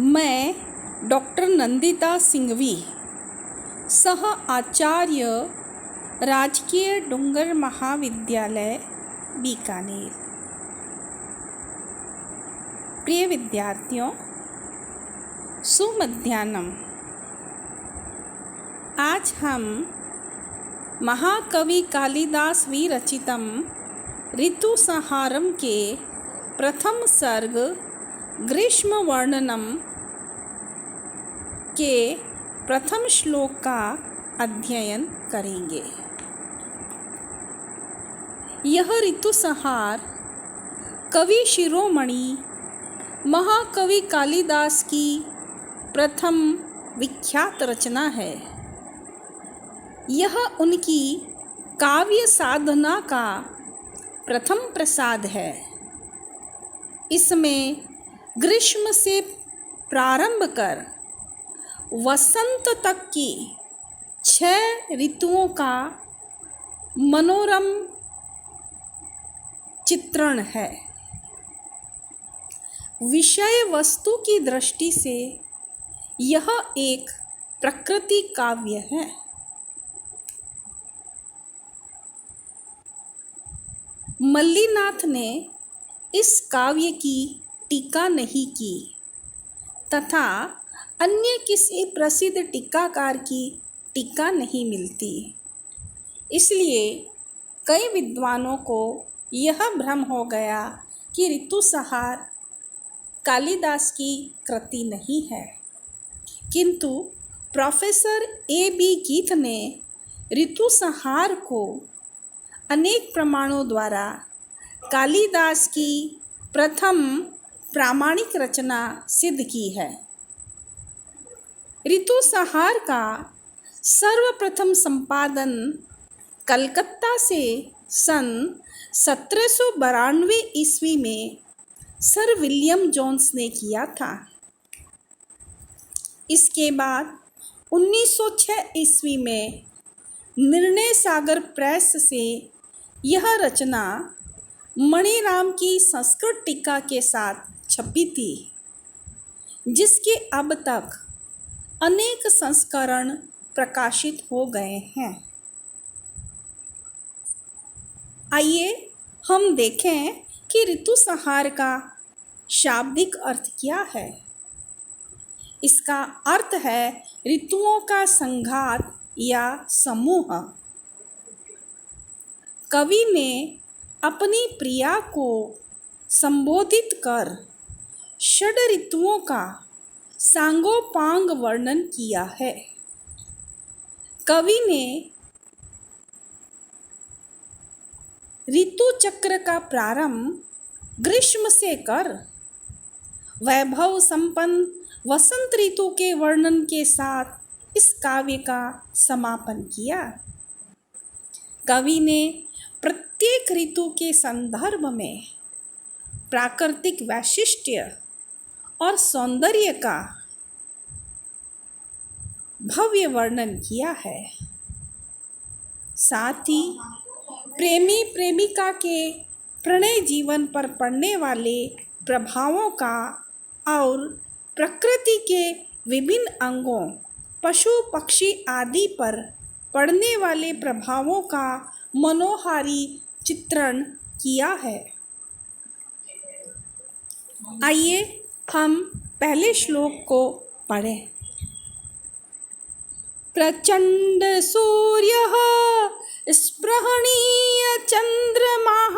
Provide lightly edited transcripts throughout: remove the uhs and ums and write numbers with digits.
मैं डॉक्टर नंदिता सिंघवी, सह आचार्य, राजकीय डूंगर महाविद्यालय बीकानेर। प्रिय विद्यार्थियों, सुमध्याह्नम। आज हम महाकवि कालिदास विरचितम ऋतुसंहारम के प्रथम सर्ग ग्रीष्म वर्णनम के प्रथम श्लोक का अध्ययन करेंगे। यह ऋतुसंहार कवि शिरोमणि महाकवि कालिदास की प्रथम विख्यात रचना है। यह उनकी काव्य साधना का प्रथम प्रसाद है। इसमें ग्रीष्म से प्रारंभ कर वसंत तक की 6 ऋतुओं का मनोरम चित्रण है। विषय वस्तु की दृष्टि से यह एक प्रकृति काव्य है। मल्लीनाथ ने इस काव्य की टीका नहीं की तथा अन्य किसी प्रसिद्ध टीकाकार की टीका नहीं मिलती। इसलिए कई विद्वानों को यह भ्रम हो गया कि ऋतुसंहार कालिदास की कृति नहीं है। किंतु प्रोफेसर A.B. गीत ने ऋतुसंहार को अनेक प्रमाणों द्वारा कालिदास की प्रथम प्रामाणिक रचना सिद्ध की है। ऋतुसंहार का सर्वप्रथम संपादन कलकत्ता से सन 1792 ईस्वी में सर विलियम जोन्स ने किया था। इसके बाद 1906 ईस्वी में निर्णय सागर प्रेस से यह रचना मणिराम की संस्कृत टीका के साथ छपी थी, जिसके अब तक अनेक संस्करण प्रकाशित हो गए हैं। आइए हम देखें कि ऋतुसंहार का शाब्दिक अर्थ क्या है। इसका अर्थ है ऋतुओं का संघात या समूह। कवि ने अपनी प्रिया को संबोधित कर षड ऋतुओं का सांगोपांग वर्णन किया है। कवि ने ऋतु चक्र का प्रारंभ ग्रीष्म से कर वैभव संपन्न वसंत ऋतु के वर्णन के साथ इस काव्य का समापन किया। कवि ने प्रत्येक ऋतु के संदर्भ में प्राकृतिक वैशिष्ट्य और सौंदर्य का भव्य वर्णन किया है। साथ ही प्रेमी प्रेमिका के प्रणय जीवन पर पड़ने वाले प्रभावों का और प्रकृति के विभिन्न अंगों, पशु पक्षी आदि पर पड़ने वाले प्रभावों का मनोहारी चित्रण किया है। आइए हम पहले श्लोक को पढ़ें। प्रचंड सूर्यः स्पृहणीय चंद्रमाः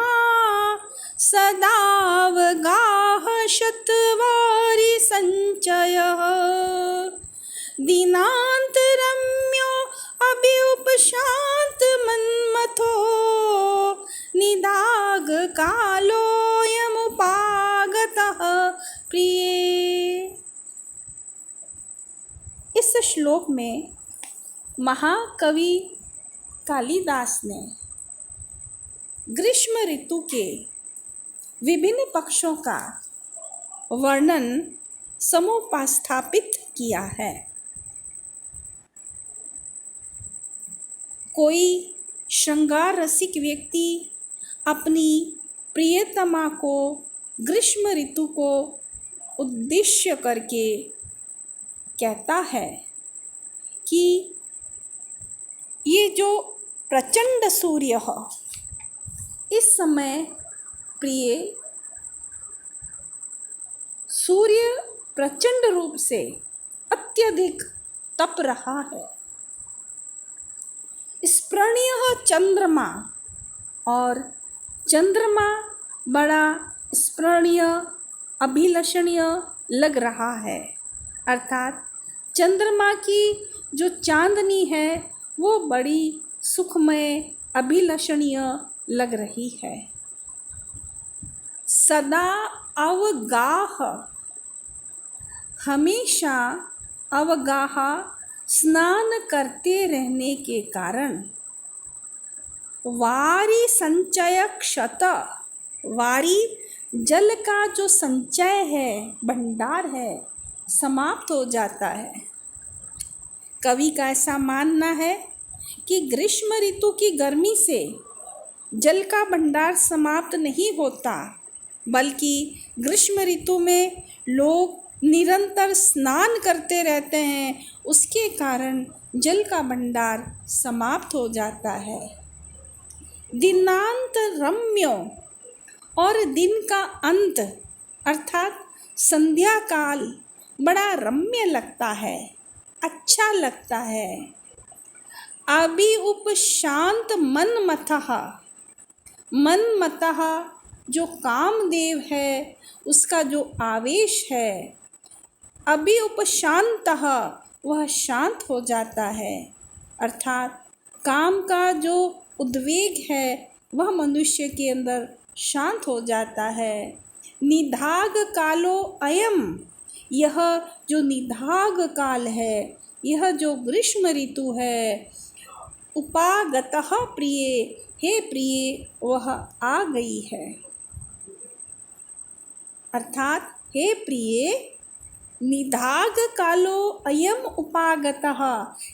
सदावगाह शतवारि संचयः दिनांतरम्यो अभ्युपशांत मन्मथो निदाग कालोऽयमुपागतः प्रिये। इस श्लोक में महाकवि कालिदास ने ग्रीष्म ऋतु के विभिन्न पक्षों का वर्णन समुपस्थापित किया है। कोई श्रृंगार रसिक व्यक्ति अपनी प्रियतमा को ग्रीष्म ऋतु को उद्देश्य करके कहता है कि ये जो प्रचंड सूर्य है, इस समय प्रिय सूर्य प्रचंड रूप से अत्यधिक तप रहा है। स्मरणीय चंद्रमा, और चंद्रमा बड़ा स्मरणीय अभिलषणीय लग रहा है, अर्थात चंद्रमा की जो चांदनी है वो बड़ी सुखमय अभिलषणीय लग रही है। सदा अवगाह, हमेशा अवगाह स्नान करते रहने के कारण वारी संचय क्षत, वारी जल का जो संचय है, भंडार है, समाप्त हो जाता है। कवि का ऐसा मानना है कि ग्रीष्म ऋतु की गर्मी से जल का भंडार समाप्त नहीं होता, बल्कि ग्रीष्म ऋतु में लोग निरंतर स्नान करते रहते हैं, उसके कारण जल का भंडार समाप्त हो जाता है। दिनांत रम्यो, और दिन का अंत अर्थात संध्या काल बड़ा रम्य लगता है, अच्छा लगता है। अभी उपशांत मनमतः, मनमतः जो कामदेव है उसका जो आवेश है, अभी उपशांतः वह शांत हो जाता है, अर्थात काम का जो उद्वेग है वह मनुष्य के अंदर शांत हो जाता है। निधाग कालो अयम, यह जो निधाग काल है, यह जो ग्रीष्म ऋतु है, उपागतः प्रिय, हे प्रिय वह आ गई है, अर्थात हे प्रिय निधाग कालो अयम उपागतः,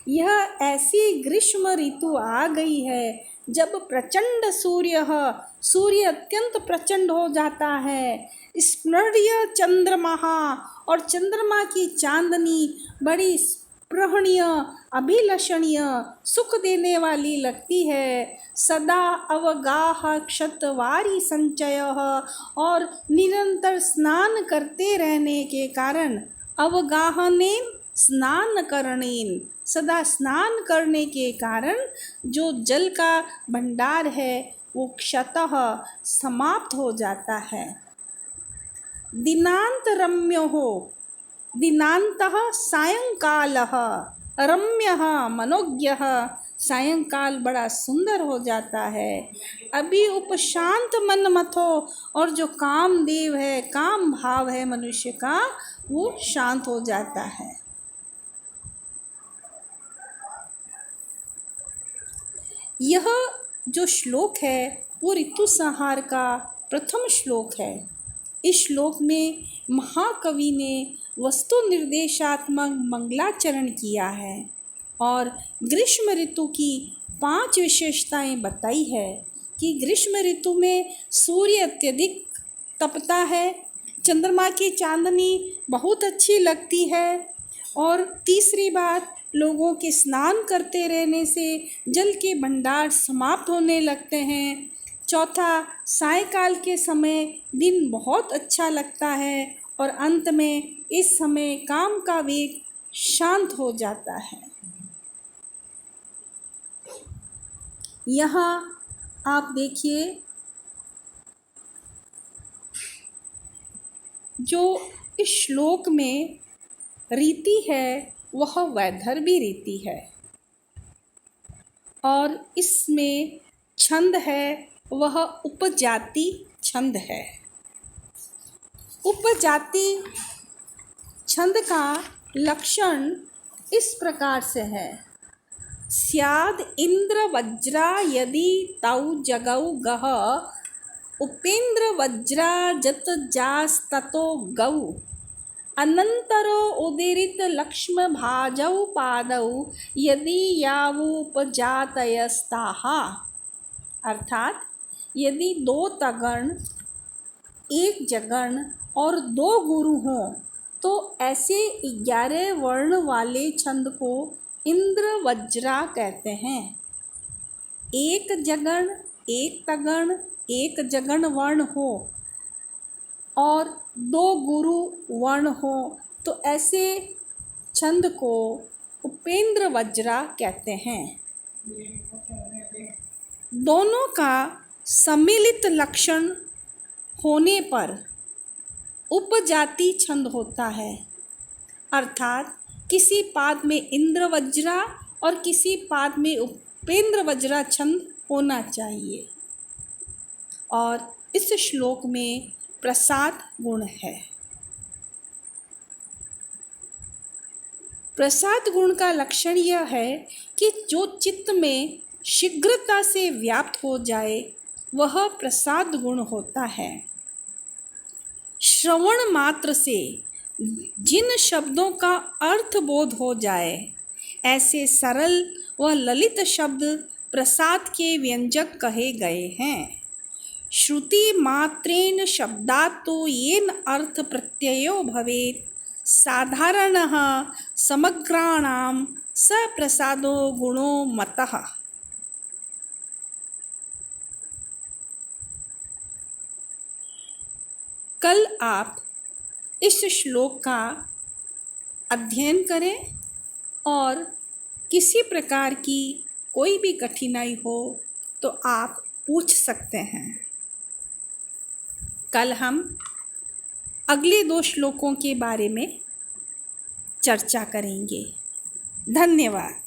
यह ऐसी ग्रीष्म ऋतु आ गई है जब प्रचंड सूर्य अत्यंत प्रचंड हो जाता है। स्मरणीय चंद्रमा, और चंद्रमा की चांदनी बड़ी स्पृहणीय अभिलषणीय सुख देने वाली लगती है। सदा अवगाह क्षतवारी संचय, और निरंतर स्नान करते रहने के कारण अवगाहनेन स्नान करणेन, सदा स्नान करने के कारण जो जल का भंडार है वो क्षतः समाप्त हो जाता है। दिनांत रम्यो हो, दिनांतः सायंकालः, रम्यः मनोज्ञः, सायंकाल बड़ा सुंदर हो जाता है। अभी उपशांत मनमथो, और जो कामदेव है, काम भाव है मनुष्य का, वो शांत हो जाता है। यह जो श्लोक है वो ऋतु संहार का प्रथम श्लोक है। इस श्लोक में महाकवि ने वस्तु निर्देशात्मक मंगलाचरण किया है और ग्रीष्म ऋतु की 5 विशेषताएं बताई है कि ग्रीष्म ऋतु में सूर्य अत्यधिक तपता है, चंद्रमा की चांदनी बहुत अच्छी लगती है, और तीसरी बात, लोगों के स्नान करते रहने से जल के भंडार समाप्त होने लगते हैं। चौथा, सायंकाल के समय दिन बहुत अच्छा लगता है, और अंत में इस समय काम का वेग शांत हो जाता है। यहाँ आप देखिए, जो इस श्लोक में रीति है वह वैदर्भी रीति है, और इसमें छंद है वह उपजाति छंद है। उपजाति छंद का लक्षण इस प्रकार से है। स्याद इंद्र वज्रा यदि तौ जगौ गह, उपेंद्र वज्रा जत जास ततो गौ, अनंतरो उदीरित लक्ष्म भाजौ पादौ यदि यावुपजातयस्ताः। अर्थात यदि 2 तगण, 1 जगण और 2 गुरु हों तो ऐसे 11 वर्ण वाले छंद को इंद्र वज्रा कहते हैं। एक जगण, एक तगण, एक जगण वर्ण हो और 2 गुरु वर्ण हो तो ऐसे छंद को उपेंद्र वज्रा कहते हैं। दोनों का सम्मिलित लक्षण होने पर उपजाति छंद होता है, अर्थात किसी पाद में इंद्र वज्रा और किसी पाद में उपेंद्र वज्रा छंद होना चाहिए। और इस श्लोक में प्रसाद गुण है। प्रसाद गुण का लक्षण यह है कि जो चित्त में शीघ्रता से व्याप्त हो जाए वह प्रसाद गुण होता है। श्रवण मात्र से जिन शब्दों का अर्थ बोध हो जाए ऐसे सरल व ललित शब्द प्रसाद के व्यंजक कहे गए हैं। श्रुति मात्रेण शब्दातो येन अर्थ प्रत्ययो भवेत् साधारणः समग्राणां स प्रसादो गुणो मतः। कल आप इस श्लोक का अध्ययन करें और किसी प्रकार की कोई भी कठिनाई हो तो आप पूछ सकते हैं। कल हम अगले 2 श्लोकों के बारे में चर्चा करेंगे। धन्यवाद।